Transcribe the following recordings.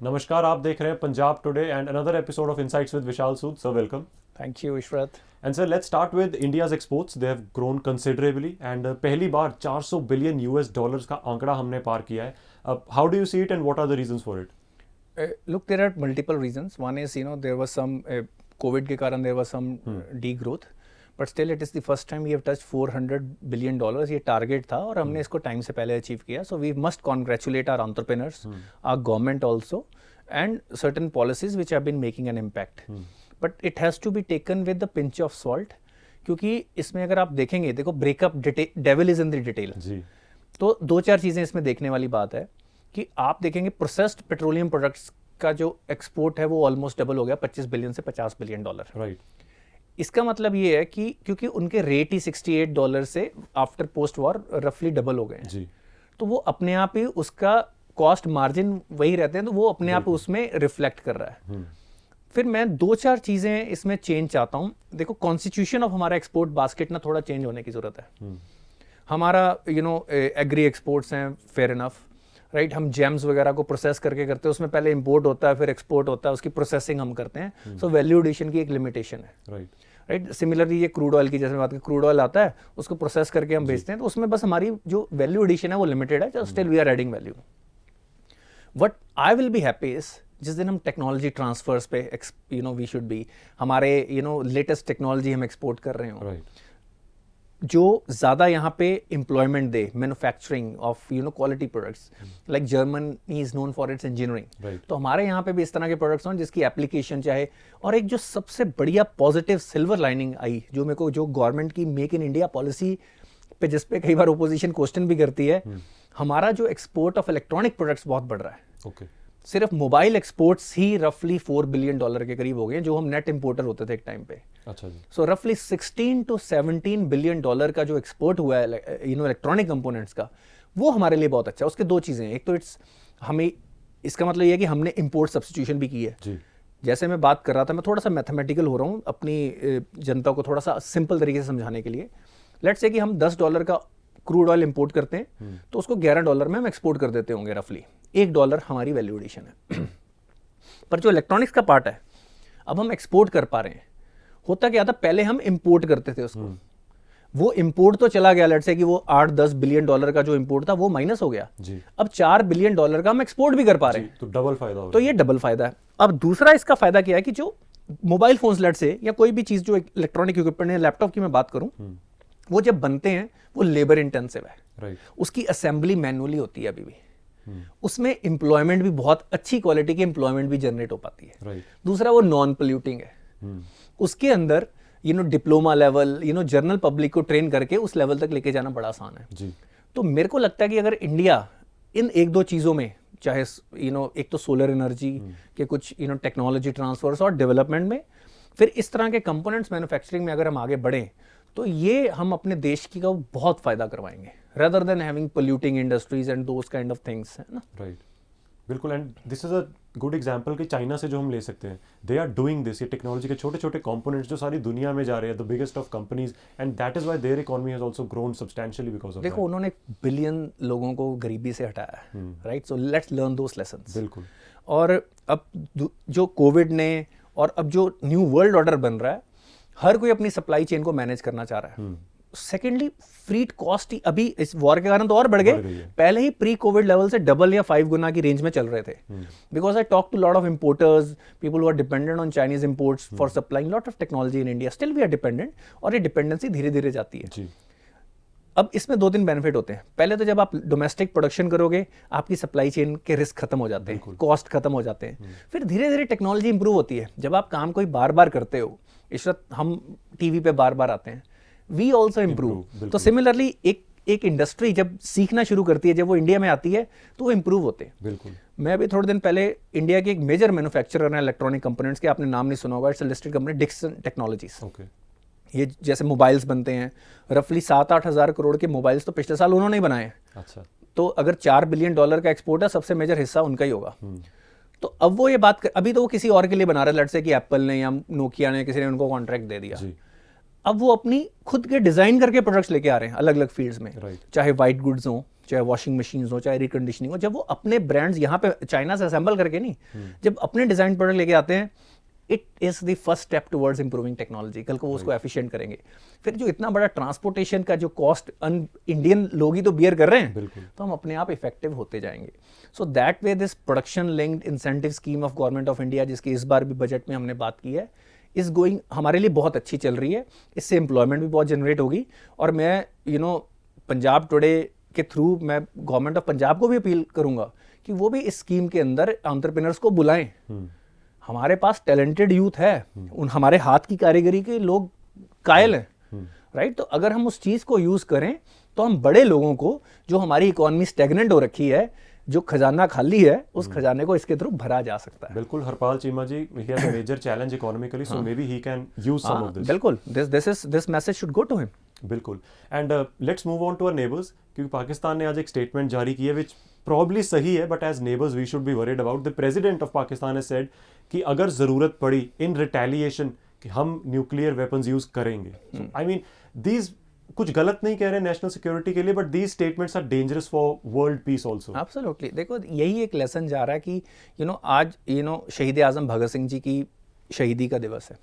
नमस्कार, आप देख रहे हैं Punjab today and another episode of insights with Vishal Sood. Sir, welcome. Thank you, Ishrat. And sir, let's start with India's exports. They have grown considerably and पहली बार 400 billion US dollars का आंकड़ा हमने पार किया है. How do you see it and what are the reasons for it? Look, there are multiple reasons. One is, there was some COVID के कारण there was some degrowth, but still it is the first time we have touched $400 billion. ये target था और हमने इसको time से पहले achieve किया. So we must congratulate our entrepreneurs, our government also, and certain policies which have been making an impact. But it has to be taken with the pinch of salt, क्योंकि इसमें अगर आप देखेंगे, देखो breakup devil is in the detail. तो दो चार चीज़ें इसमें देखने वाली बात है कि आप देखेंगे प्रोसेस्ड पेट्रोलियम प्रोडक्ट्स का जो एक्सपोर्ट है वो ऑलमोस्ट डबल हो गया, 25 बिलियन से $50 बिलियन. राइट. इसका मतलब ये है कि क्योंकि उनके रेट ही $68 से आफ्टर पोस्ट वॉर रफली डबल हो गए हैं, तो वो अपने आप ही उसका कॉस्ट मार्जिन वही रहते हैं, तो वो अपने आप उसमें रिफ्लेक्ट कर रहा है. फिर मैं दो चार चीज़ें इसमें चेंज चाहता हूँ. देखो, कॉन्स्टिट्यूशन ऑफ हमारा एक्सपोर्ट बास्केट ना थोड़ा चेंज होने की ज़रूरत है. हमारा एग्री एक्सपोर्ट्स हैं, फेयर इनफ, राइट. हम जेम्स वगैरह को प्रोसेस करके करते हैं, उसमें पहले इंपोर्ट होता है फिर एक्सपोर्ट होता है, उसकी प्रोसेसिंग हम करते हैं. सो वैल्यू एडिशन की एक लिमिटेशन है. राइट. सिमिलरली ये क्रूड ऑयल की जैसे बात की, क्रूड ऑयल आता है उसको प्रोसेस करके हम बेचते हैं, तो उसमें बस हमारी जो वैल्यू एडिशन है वो लिमिटेड है. Still we are adding value. What I will be happy is जिस दिन हम टेक्नोलॉजी ट्रांसफर्स पे वी शुड बी, हमारे लेटेस्ट टेक्नोलॉजी हम एक्सपोर्ट कर रहे हो, जो ज़्यादा यहाँ पे एम्प्लॉयमेंट दे, manufacturing of quality products. Like Germany is known for its engineering, तो हमारे यहाँ पे भी इस तरह के प्रोडक्ट्स हों जिसकी एप्लीकेशन चाहे. और एक जो सबसे बढ़िया पॉजिटिव सिल्वर लाइनिंग आई जो मेरे को, जो गवर्नमेंट की मेक इन इंडिया पॉलिसी पे, जिस पे कई बार ओपोजिशन क्वेश्चन भी करती है, हमारा जो एक्सपोर्ट ऑफ इलेक्ट्रॉनिक प्रोडक्ट्स बहुत बढ़ रहा है. सिर्फ मोबाइल एक्सपोर्ट्स ही रफली $4 बिलियन के करीब हो गए, जो हम नेट इंपोर्टर होते थे एक टाइम पे. अच्छा जी. सो रफली 16 to 17 बिलियन डॉलर का जो एक्सपोर्ट हुआ है इलेक्ट्रॉनिक कंपोनेंट्स का, वो हमारे लिए बहुत अच्छा है. उसके दो चीज़ें हैं. एक तो हमें इसका मतलब ये है कि हमने इंपोर्ट सब्स्टिट्यूशन भी की है जी. जैसे मैं बात कर रहा था, मैं थोड़ा सा मैथमेटिकल हो रहा हूँ अपनी जनता को थोड़ा सा सिंपल तरीके से समझाने के लिए. लेट्स से कि हम $10 का क्रूड ऑयल इंपोर्ट करते हैं, तो उसको $11 में हम एक्सपोर्ट कर देते होंगे. रफली $1 हमारी वैल्यू एडिशन है. पर जो इलेक्ट्रॉनिक्स का पार्ट है, अब हम एक्सपोर्ट कर पा रहे हैं. होता क्या था, पहले हम इंपोर्ट करते थे उसको, वो इंपोर्ट तो चला गया, लेट्स से कि वो $8-10 बिलियन का जो इंपोर्ट था वो माइनस हो गया जी. अब $4 बिलियन का हम एक्सपोर्ट भी कर पा रहे हैं, तो डबल फायदा हो. तो ये डबल फायदा है. अब दूसरा इसका फायदा क्या है कि जो मोबाइल फोन्स लेट्स से, या कोई भी चीज जो इलेक्ट्रॉनिक इक्विपमेंट है, लैपटॉप की मैं बात करूं, वो जब बनते हैं वो लेबर इंटेंसिव है. राइट. उसकी असेंबली मैनुअली होती है अभी भी. उसमें एम्प्लॉयमेंट भी बहुत अच्छी क्वालिटी की एम्प्लॉयमेंट भी जनरेट हो पाती है. Right. दूसरा वो नॉन पोल्यूटिंग है. उसके अंदर डिप्लोमा लेवल, जनरल पब्लिक को ट्रेन करके उस लेवल तक लेके जाना बड़ा आसान है जी. तो मेरे को लगता है कि अगर इंडिया इन एक दो चीज़ों में, चाहे एक तो सोलर एनर्जी के कुछ टेक्नोलॉजी ट्रांसफर्स और डेवलपमेंट में, फिर इस तरह के कंपोनेंट्स मैन्युफैक्चरिंग में अगर हम आगे बढ़ें, तो ये हम अपने देश की का बहुत फायदा करवाएंगे, rather than having polluting industries and those kind of things, है ना. राइट. बिल्कुल. And this is a good example कि चाइना से जो हम ले सकते हैं, दे आर डूइंग दिस. ये टेक्नोलॉजी के छोटे छोटे कंपोनेंट्स जो सारी दुनिया में जा रहे हैं, the biggest of companies, and that is why there economy has also grown substantially because of. देखो, उन्होंने बिलियन लोगों को गरीबी से हटाया है, right. So let's learn those lessons. बिल्कुल. और अब जो कोविड ने, और अब जो न्यू वर्ल्ड ऑर्डर बन रहा है, हर कोई अपनी सप्लाई चेन को मैनेज करना चाह रहा है. सेकेंडली, फ्रीट कॉस्ट ही अभी इस वॉर के कारण तो और बढ़ गए, पहले ही प्री कोविड लेवल से डबल या 5 गुना की रेंज में चल रहे थे. Because I talk to lot of importers, people who are dependent on Chinese imports for supplying lot of technology in India. Still we are dependent, और ये डिपेंडेंसी धीरे धीरे जाती है जी. अब इसमें 2-3 बेनिफिट होते हैं. पहले तो जब आप डोमेस्टिक प्रोडक्शन करोगे, आपकी सप्लाई चेन के रिस्क खत्म हो जाते हैं, कॉस्ट खत्म हो जाते हैं. फिर धीरे धीरे टेक्नोलॉजी इंप्रूव होती है. जब आप काम कोई बार बार करते हो, इशरत, हम टीवी पे बार बार आते हैं, वी ऑल्सो इम्प्रूव. तो सिमिलरली एक इंडस्ट्री जब सीखना शुरू करती है, जब वो इंडिया में आती है, तो वो इम्प्रूव होते हैं. बिल्कुल. मैं अभी थोड़े दिन पहले इंडिया के एक मेजर मैन्युफैक्चरर है इलेक्ट्रॉनिक कंपोनेंट्स के, आपने नाम नहीं सुना होगा, it's a listed company, Dixon Technologies. ये जैसे मोबाइल्स बनते हैं, रफली 7-8 हज़ार करोड़ के मोबाइल्स तो पिछले साल उन्होंने ही बनाए हैं. अच्छा. तो अगर $4 बिलियन का एक्सपोर्ट है, सबसे मेजर हिस्सा उनका ही होगा. तो अब वो ये बात अभी तो वो किसी और के लिए बना रहे हैं, लेट्स से कि एप्पल ने या नोकिया ने, किसी ने उनको कॉन्ट्रैक्ट दे दिया जी. अब वो अपनी खुद के डिजाइन करके प्रोडक्ट्स लेके आ रहे हैं अलग अलग फील्ड्स में. चाहे वाइट गुड्स हों, चाहे वॉशिंग मशीन्स हो, चाहे एयर कंडीशनिंग हो, जब वो अपने ब्रांड्स यहाँ पे चाइना से असेंबल करके नहीं, जब अपने डिजाइन प्रोडक्ट लेके आते हैं, it is the first step towards improving technology. कल को वो उसको एफिशिएंट करेंगे। फिर जो इतना बड़ा ट्रांसपोर्टेशन का जो कॉस्ट इंडियन लोग ही तो बियर कर रहे हैं, तो हम अपने आप इफेक्टिव होते जाएंगे। So that way this production linked incentive scheme of government of India, जिसकी इस बार भी बजट में हमने बात की है, इज गोइंग, हमारे लिए बहुत अच्छी चल रही है। इससे एम्प्लॉयमेंट भी बहुत जनरेट होगी। और मैं पंजाब टुडे के थ्रू मैं गवर्नमेंट ऑफ पंजाब को भी अपील करूंगा कि वो भी इस स्कीम के अंदर एंटरप्रेन्योर्स को बुलाएं। हमारे पास टैलेंटेड यूथ है, उन हमारे हाथ की कारीगरी के लोग कायल हैं, राइट। तो अगर हम उस चीज को यूज करें तो हम बड़े लोगों को, जो हमारी इकोनॉमी स्टैग्नेंट हो रखी है, जो खजाना खाली है, उस खजाने को इसके थ्रू भरा जा सकता है। बिल्कुल हरपाल चीमा जी, he has a major challenge economically, so maybe he can use some of this. बिल्कुल, this message should go to him. बिल्कुल। And let's move on to our neighbours, क्योंकि पाकिस्तान ने आज एक स्टेटमेंट जारी की है विच प्रॉब्ली सही है, but as neighbours we should be worried about. The president of Pakistan has said कि अगर जरूरत पड़ी इन रिटेलिएशन कि हम न्यूक्लियर वेपन्स यूज करेंगे। आई मीन दीज कुछ गलत नहीं कह रहे नेशनल सिक्योरिटी के लिए, but these statements are dangerous for world peace also. Absolutely. देखो, यही एक लेसन जा रहा है कि आज शहीद आजम भगत सिंह जी की शहीदी का दिवस है।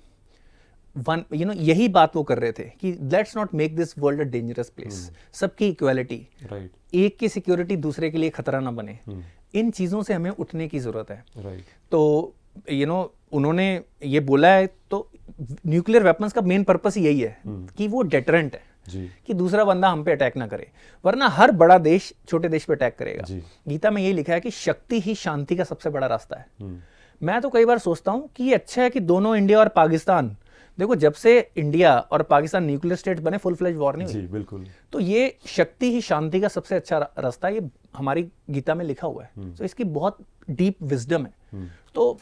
यही बात वो कर रहे थे कि let's not make this world a dangerous place. सबकी इक्वालिटी, राइट, एक की सिक्योरिटी दूसरे के लिए खतरा ना बने, इन चीजों से हमें उठने की जरूरत है, राइट। तो उन्होंने ये बोला है, तो न्यूक्लियर वेपन्स का मेन पर्पस यही है कि वो डेटरेंट है जी, कि दूसरा बंदा हम पे अटैक ना करे, वरना हर बड़ा देश छोटे देश पे अटैक करेगा। गीता में यही लिखा है कि शक्ति ही शांति का सबसे बड़ा रास्ता है। मैं तो कई बार सोचता हूं कि ये अच्छा है कि दोनों, इंडिया और पाकिस्तान, देखो जब से इंडिया और पाकिस्तान न्यूक्लियर स्टेट बने, फुल फ्लेज वॉर नहीं हुई। जी, बिल्कुल। तो ये शक्ति ही शांति का सबसे अच्छा रास्ता है, ये हमारी गीता में लिखा हुआ है। तो इसकी बहुत डीप विजडम है। तो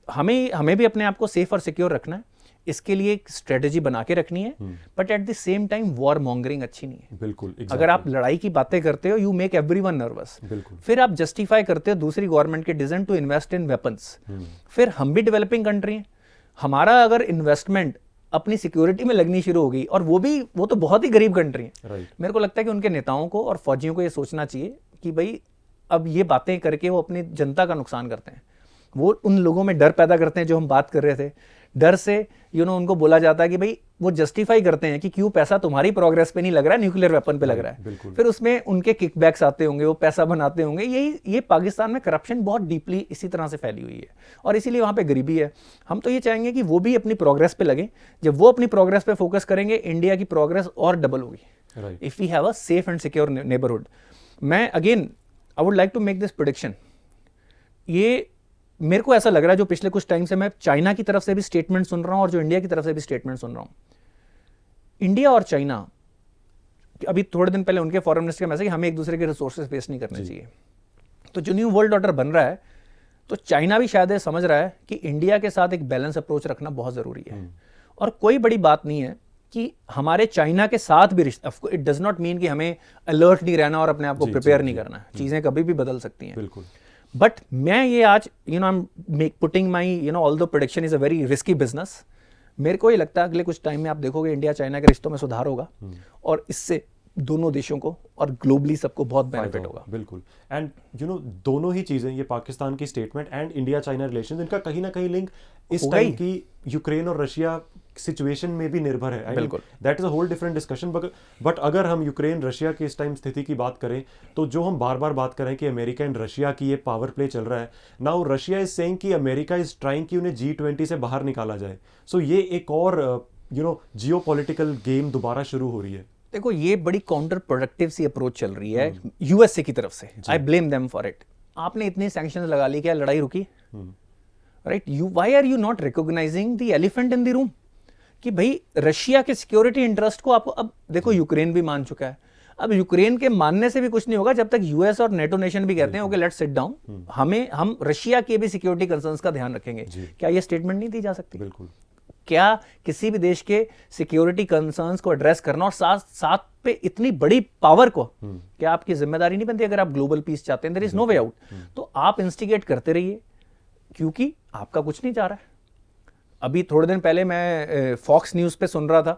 हमें भी अपने आप को सेफ और सिक्योर रखना है, इसके लिए एक स्ट्रेटेजी बना के रखनी है, but at the same time war mongering अच्छी नहीं है। बिल्कुल, अगर आप लड़ाई की बातें करते हो, यू मेक एवरीवन नर्वस, फिर आप जस्टिफाई करते हो दूसरी गवर्नमेंट के decision to invest in weapons. फिर हम भी डेवलपिंग कंट्री हैं, हमारा अगर इन्वेस्टमेंट अपनी सिक्योरिटी में लगनी शुरू हो गई, और वो तो बहुत ही गरीब कंट्री है, मेरे को लगता है कि उनके नेताओं को और फौजियों को ये सोचना चाहिए कि भाई अब ये बातें करके वो अपनी जनता का नुकसान करते हैं, वो उन लोगों में डर पैदा करते हैं जो हम बात कर रहे थे। डर से उनको बोला जाता है कि भाई वो जस्टिफाई करते हैं कि क्यों पैसा तुम्हारी प्रोग्रेस पे नहीं लग रहा है, न्यूक्लियर वेपन पे लग रहा है। फिर उसमें उनके किकबैक्स आते होंगे, वो पैसा बनाते होंगे। ये पाकिस्तान में करप्शन बहुत डीपली इसी तरह से फैली हुई है, और इसीलिए वहां पे गरीबी है। हम तो ये चाहेंगे कि वो भी अपनी प्रोग्रेस पे लगे। जब वो अपनी प्रोग्रेस पे फोकस करेंगे, इंडिया की प्रोग्रेस और डबल होगी, if we have a safe and secure neighbourhood. मैं again I would like to make this prediction. ये मेरे को ऐसा लग रहा है, जो पिछले कुछ टाइम से मैं चाइना की तरफ से भी स्टेटमेंट सुन रहा हूं और जो इंडिया की तरफ से भी स्टेटमेंट सुन रहा हूं, इंडिया और चाइना, अभी थोड़े दिन पहले उनके फॉरेन मिनिस्टर का मैसेज कि हमें एक दूसरे के रिसोर्सेज वेस्ट नहीं करने चाहिए। तो जो न्यू वर्ल्ड ऑर्डर बन रहा है, तो चाइना भी शायद समझ रहा है कि इंडिया के साथ एक बैलेंस अप्रोच रखना बहुत जरूरी है। और कोई बड़ी बात नहीं है कि हमारे चाइना के साथ भी रिश्ता, इट डज नॉट मीन कि हमें अलर्ट नहीं रहना और अपने आप को प्रिपेयर नहीं करना। चीजें कभी भी बदल सकती हैं। बिल्कुल। बट मैं ये आज I am putting my although prediction is a very risky business. मेरे को ये लगता है अगले कुछ टाइम में आप देखोगे इंडिया चाइना के रिश्तों में सुधार होगा, और इससे दोनों देशों को और ग्लोबली सबको बहुत बेनिफिट होगा। बिल्कुल। एंड दोनों ही चीजें, ये पाकिस्तान की statement and India China relations, इनका कहीं ना कहीं लिंक इस टाइम की यूक्रेन और रशिया सिचुएशन में भी निर्भर है। बिल्कुल, that is a whole different discussion. But अगर हम यूक्रेन रशिया की इस टाइम स्थिति की बात करें, तो जो हम बार बार बात करें कि अमेरिका एंड रशिया की ये पावर प्ले चल रहा है, नाउ रशिया इज सेइंग कि अमेरिका इज ट्राइंग कि उन्हें G20 से बाहर निकाला जाए। सो ये एक और जियोपॉलिटिकल गेम दोबारा शुरू हो रही है। देखो, ये बड़ी काउंटर प्रोडक्टिव सी अप्रोच चल रही है यूएसए की तरफ से। I blame them for it. आपने इतने सैंक्शंस लगा ली, क्या लड़ाई रुकी? Right, why are you not recognising the elephant in the room कि भाई रशिया के सिक्योरिटी इंटरेस्ट को आपको, अब देखो यूक्रेन भी मान चुका है, अब यूक्रेन के मानने से भी कुछ नहीं होगा जब तक यूएस और नेटो नेशन भी कहते हैं ओके लेट्स सिट डाउन, हम रशिया के भी सिक्योरिटी कंसर्न्स का ध्यान रखेंगे। क्या ये स्टेटमेंट नहीं दी जा सकती? बिल्कुल। क्या किसी भी देश के सिक्योरिटी कंसर्न्स को एड्रेस करना और साथ पे इतनी बड़ी पावर को, क्या आपकी जिम्मेदारी नहीं बनती? अगर आप ग्लोबल पीस चाहते हैं, there is no way out, तो आप इंस्टिगेट करते रहिए, क्योंकि आपका कुछ नहीं जा रहा है। अभी थोड़े दिन पहले मैं फॉक्स न्यूज पे सुन रहा था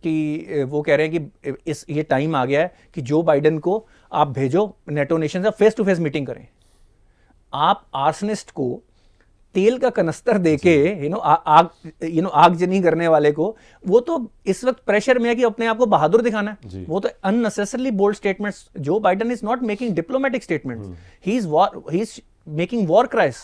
कि वो कह रहे हैं कि ये टाइम आ गया है कि जो बाइडेन को आप भेजो नेटो नेशन से, फेस टू फेस मीटिंग करें। आप आर्सनिस्ट को तेल का कनस्तर देके आग जनी करने वाले को, वो तो इस वक्त प्रेशर में है कि अपने आप को बहादुर दिखाना है। वो तो unnecessarily bold statements, Joe Biden is not making diplomatic statements, he is making war cries.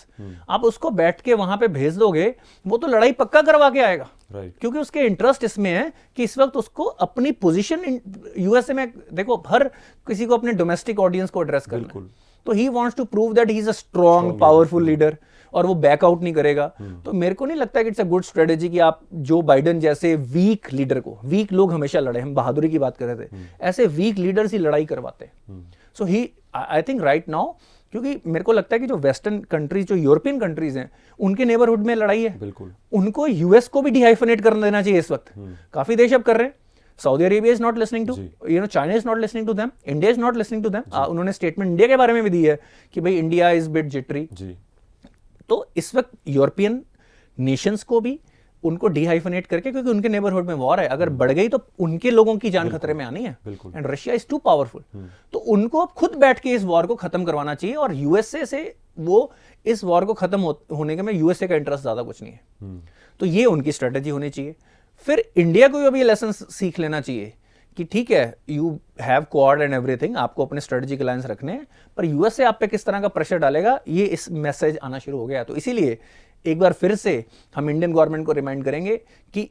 आप उसको बैठ के वहां पे भेज दोगे, वो तो लड़ाई पक्का करवा के आएगा। क्योंकि उसके इंटरेस्ट इसमें है कि इस वक्त उसको अपनी पोजीशन यूएसए में, देखो हर किसी को अपने डोमेस्टिक ऑडियंस को एड्रेस करना है, तो he wants to prove that he is a strong powerful leader, और वो बैकआउट नहीं करेगा। तो मेरे को नहीं लगता कि इट्स अ गुड स्ट्रेटेजी कि आप जो बाइडेन जैसे वीक लीडर को, वीक लोग हमेशा लड़े, हम बहादुरी की बात कर रहे थे, ऐसे वीक लीडर्स ही लड़ाई करवाते। सो ही आई थिंक राइट नाउ, क्योंकि मेरे को लगता है कि जो वेस्टर्न कंट्रीज, जो यूरोपियन कंट्रीज हैं, उनके नेबरहुड में लड़ाई है, बिल्कुल उनको यूएस को भी डिहाइफनेट कर देना चाहिए इस वक्त। काफी देश अब कर रहे हैं। Saudi Arabia is not listening to, China is not listening to them, India is not listening to them. उन्होंने स्टेटमेंट इंडिया के बारे में भी दी है कि भाई इंडिया इज बिट जिटरी। तो इस वक्त यूरोपियन नेशंस को भी उनको डिहाइफनेट करके, क्योंकि उनके नेबरहुड में वॉर है, अगर बढ़ गई तो उनके लोगों की जान खतरे में आनी है, and Russia is too powerful. तो उनको अब खुद बैठ के इस वॉर को खत्म करवाना चाहिए, और यूएसए से वो इस वॉर को खत्म होने के में यूएसए का इंटरेस्ट ज्यादा कुछ नहीं है। तो ये उनकी स्ट्रेटेजी होनी चाहिए। फिर इंडिया को भी अब ये लेसन सीख लेना चाहिए कि ठीक है, you have quad and everything, आपको अपने स्ट्रेटेजिक अलायंस रखने हैं, पर यूएसए आप पे किस तरह का प्रेशर डालेगा, ये इस मैसेज आना शुरू हो गया। तो इसीलिए एक बार फिर से हम इंडियन गवर्नमेंट को रिमाइंड करेंगे कि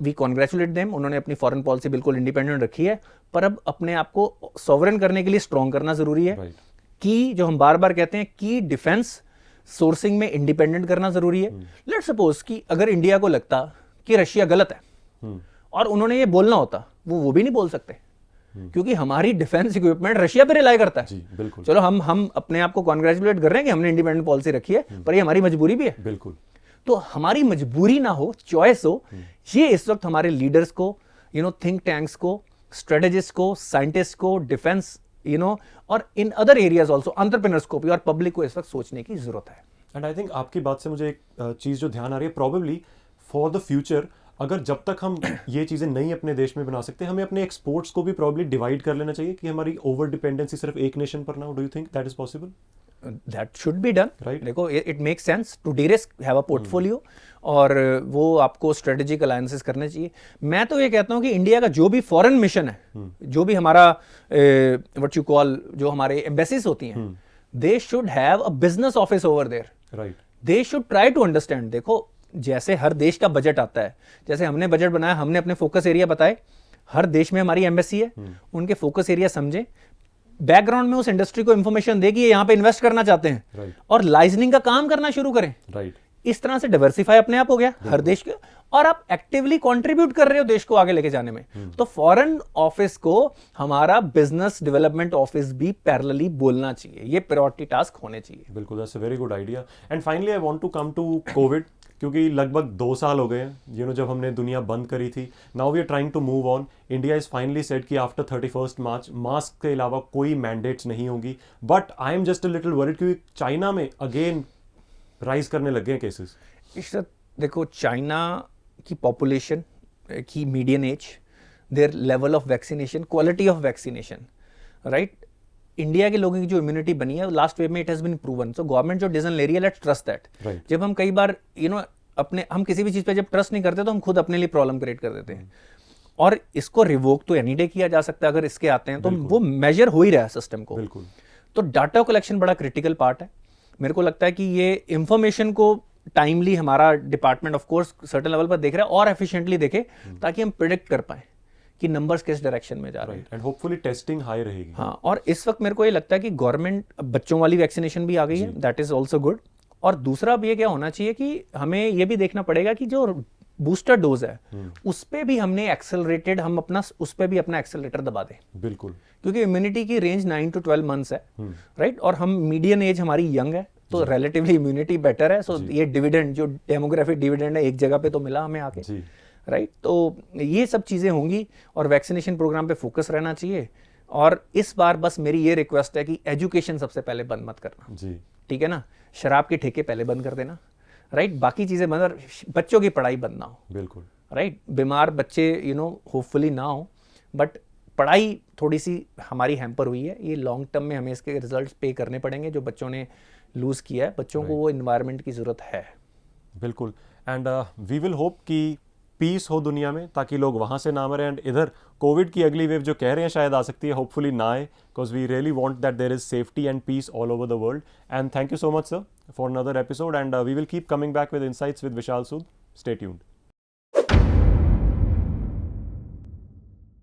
वी कॉन्ग्रेचुलेट देम, उन्होंने अपनी फॉरेन पॉलिसी बिल्कुल इंडिपेंडेंट रखी है, पर अब अपने आप को सॉवरेन करने के लिए स्ट्रॉन्ग करना जरूरी है। की जो हम बार बार कहते हैं, की डिफेंस सोर्सिंग में इंडिपेंडेंट करना जरूरी है। लेट्स सपोज कि अगर इंडिया को लगता कि रशिया गलत है और उन्होंने ये बोलना होता, वो भी नहीं बोल सकते, क्योंकि हमारी डिफेंस इक्विपमेंट रशिया पे रिलाई करता है। बिल्कुल। चलो हम अपने आप को कॉन्ग्रेचुलेट कर रहे हैं कि हमने इंडिपेंडेंट पॉलिसी रखी है, पर ये हमारी मजबूरी भी है। बिल्कुल। तो हमारी मजबूरी ना हो, चॉइस हो, ये इस वक्त हमारे लीडर्स को, थिंक टैंक्स को, स्ट्रेटेजिस्ट को, साइंटिस्ट को, डिफेंस और in other areas also, entrepreneurs को भी और पब्लिक को इस वक्त सोचने की जरूरत है। एंड आई थिंक आपकी बात से मुझे एक चीज जो ध्यान आ रही है, प्रोबेबली फॉर द फ्यूचर, अगर जब तक हम ये चीज़ें नहीं अपने देश में बना सकते, हमें अपने एक्सपोर्ट्स को भी प्रॉब्ली डिवाइड कर लेना चाहिए कि हमारी ओवर डिपेंडेंसी सिर्फ एक नेशन पर ना हो। Do you think that is possible? That should be done, right. देखो, it makes sense to derisk, have a portfolio, और वो आपको स्ट्रेटेजिक अलायंसेस करने चाहिए। मैं तो ये कहता हूँ कि इंडिया का जो भी फॉरेन मिशन है, जो भी हमारा व्हाट यू कॉल, जो हमारे एम्बेसीज होती हैं, they should have a business office over there, right. They should try to understand. देखो, जैसे हर देश का बजट आता है, जैसे हमने बजट बनाया, हमने अपने फोकस एरिया बताए, हर देश में हमारी एम्बेसी है, उनके फोकस एरिया समझें, बैकग्राउंड में उस इंडस्ट्री को इंफॉर्मेशन दे कि ये यहाँ पे इन्वेस्ट करना चाहते हैं, और लाइजनिंग का काम करना शुरू करें। इस तरह से डाइवर्सिफाई अपने आप हो गया हर देश के, और आप एक्टिवली कंट्रीब्यूट कर रहे हो देश को आगे लेके जाने में। तो फॉरेन ऑफिस को हमारा बिजनेस डेवलपमेंट ऑफिस भी पैरेलली बोलना चाहिए, ये प्रायोरिटी टास्क होने चाहिए। बिल्कुल, that's a very good idea. And finally I want to come to Covid, क्योंकि लगभग 2 साल हो गए जब हमने दुनिया बंद करी थी। Now we are trying to move on. India is finally said कि आफ्टर 31 मार्च मास्क के अलावा कोई मैंडेट्स नहीं होंगी, but I am just a little worried क्योंकि चाइना में अगेन राइज करने लगे हैं केसेस। देखो, चाइना की पॉपुलेशन की median age, there level of vaccination, quality of vaccination, right, India के लोगों की जो इम्यूनिटी बनी है लास्ट वेव में, it has been proven. So government जो डिसीजन ले रही है, लेट्स ट्रस्ट दैट। जब हम कई बार हम किसी भी चीज पे जब ट्रस्ट नहीं करते तो हम खुद अपने लिए प्रॉब्लम क्रिएट कर देते हैं, और इसको रिवोक तो एनी डे किया जा सकता है अगर इसके आते हैं, तो वो मेजर हो ही रहा है सिस्टम को। तो डाटा कलेक्शन बड़ा क्रिटिकल पार्ट है। मेरे को लगता है कि ये इंफॉर्मेशन को टाइमली हमारा department of course certain level पर देख रहा है, और एफिशिएंटली देखे, ताकि हम प्रिडिक्ट कर पाए कि नंबर्स किस डायरेक्शन में जा रहे हैं, एंड होपफुली टेस्टिंग हाई रहेगी। हाँ, और इस वक्त मेरे को ये लगता है कि गवर्नमेंट, बच्चों वाली वैक्सीनेशन भी आ गई है, दैट इज ऑल्सो गुड। और दूसरा अब ये क्या होना चाहिए कि हमें ये भी देखना पड़ेगा कि जो बूस्टर डोज है उस पे भी हमने एक्सेलरेटेड, हम अपना उस पे भी अपना एक्सेलरेटर दबा दें। बिल्कुल, क्योंकि इम्यूनिटी की रेंज 9 to 12 मंथ्स है, राइट, और हम मीडियन एज हमारी यंग है, तो रिलेटिवली इम्यूनिटी बेटर है। सो ये डिविडेंड, जो डेमोग्राफिक डिविडेंड है, एक जगह पे तो मिला हमें आके, राइट। तो ये सब चीज़ें होंगी, और वैक्सीनेशन प्रोग्राम पे फोकस रहना चाहिए। और इस बार बस मेरी ये रिक्वेस्ट है कि एजुकेशन सबसे पहले बंद मत करना जी, ठीक है ना। शराब के ठेके पहले बंद कर देना, राइट, बाकी चीज़ें बंद, बच्चों की पढ़ाई बंद ना हो, बिल्कुल, राइट। बीमार बच्चे होपफुली ना हो, बट पढ़ाई थोड़ी सी हमारी हैम्पर हुई है, ये लॉन्ग टर्म में हमें इसके रिजल्ट्स पे करने पड़ेंगे जो बच्चों ने लूज़ किया है। बच्चों को वो इन्वायरमेंट की ज़रूरत है। बिल्कुल। एंड वी विल होप कि पीस हो दुनिया में, ताकि लोग वहाँ से ना मरें। एंड इधर कोविड की अगली वेव जो कह रहे हैं शायद आ सकती है, होपफुली ना आए, because we really want that there is safety and peace all over the world. And thank you so much sir for another episode, and we will keep coming back with insights with Vishal Sood. Stay tuned.